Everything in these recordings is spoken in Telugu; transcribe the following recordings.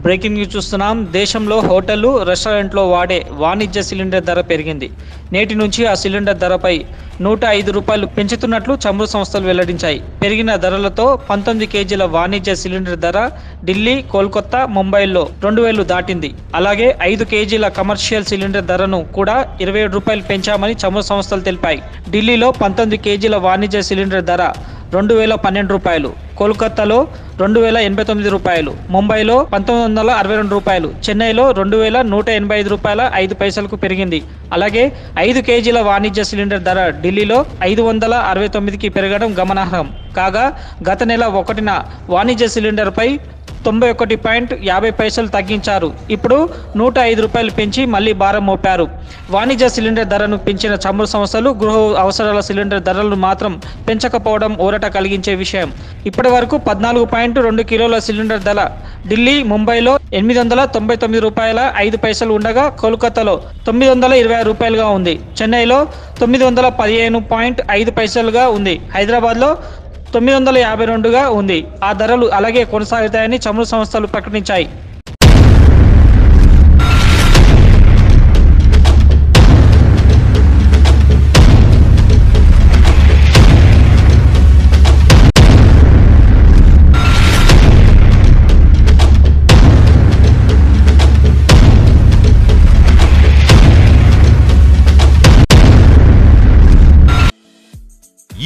బ్రేకింగ్ న్యూస్ చూస్తున్నాం. దేశంలో హోటళ్లు, రెస్టారెంట్లో వాడే వాణిజ్య సిలిండర్ ధర పెరిగింది. నేటి నుంచి ఆ సిలిండర్ ధరపై ₹105 పెంచుతున్నట్లు చమురు సంస్థలు వెల్లడించాయి. పెరిగిన ధరలతో 19 కేజీల వాణిజ్య సిలిండర్ ధర ఢిల్లీ, కోల్కతా, ముంబైలో 2000 దాటింది. అలాగే 5 కేజీల కమర్షియల్ సిలిండర్ ధరను కూడా ₹27 పెంచామని చమురు సంస్థలు తెలిపాయి. ఢిల్లీలో 19 కేజీల వాణిజ్య సిలిండర్ ధర ₹2012, కోల్కతాలో ₹2089, ముంబైలో ₹1962, చెన్నైలో ₹2185 5 పెరిగింది. అలాగే 5 కేజీల వాణిజ్య సిలిండర్ ధర ఢిల్లీలో 569కి పెరగడం గమనార్హం. కాగా గత నెల 1న వాణిజ్య సిలిండర్పై 91.50 తగ్గించారు. ఇప్పుడు ₹105 పెంచి మళ్లీ భారం మోపారు. వాణిజ్య సిలిండర్ ధరను పెంచిన చమురు సంస్థలు గృహ అవసరాల సిలిండర్ ధరలను మాత్రం పెంచకపోవడం ఊరట కలిగించే విషయం. ఇప్పటి వరకు 14.2 కిలోల సిలిండర్ ధర ఢిల్లీ, ముంబైలో ₹899.05 ఉండగా కోల్కతాలో ₹920 ఉంది. చెన్నైలో ₹915.5 ఉంది. హైదరాబాద్లో $952 ఉంది. ఆ ధరలు అలాగే కొనసాగుతాయని చమురు సంస్థలు ప్రకటించాయి.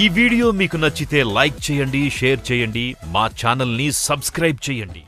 ఈ వీడియో మీకు నచ్చితే లైక్ చేయండి, షేర్ చేయండి, మా ఛానల్ని సబ్స్క్రైబ్ చేయండి.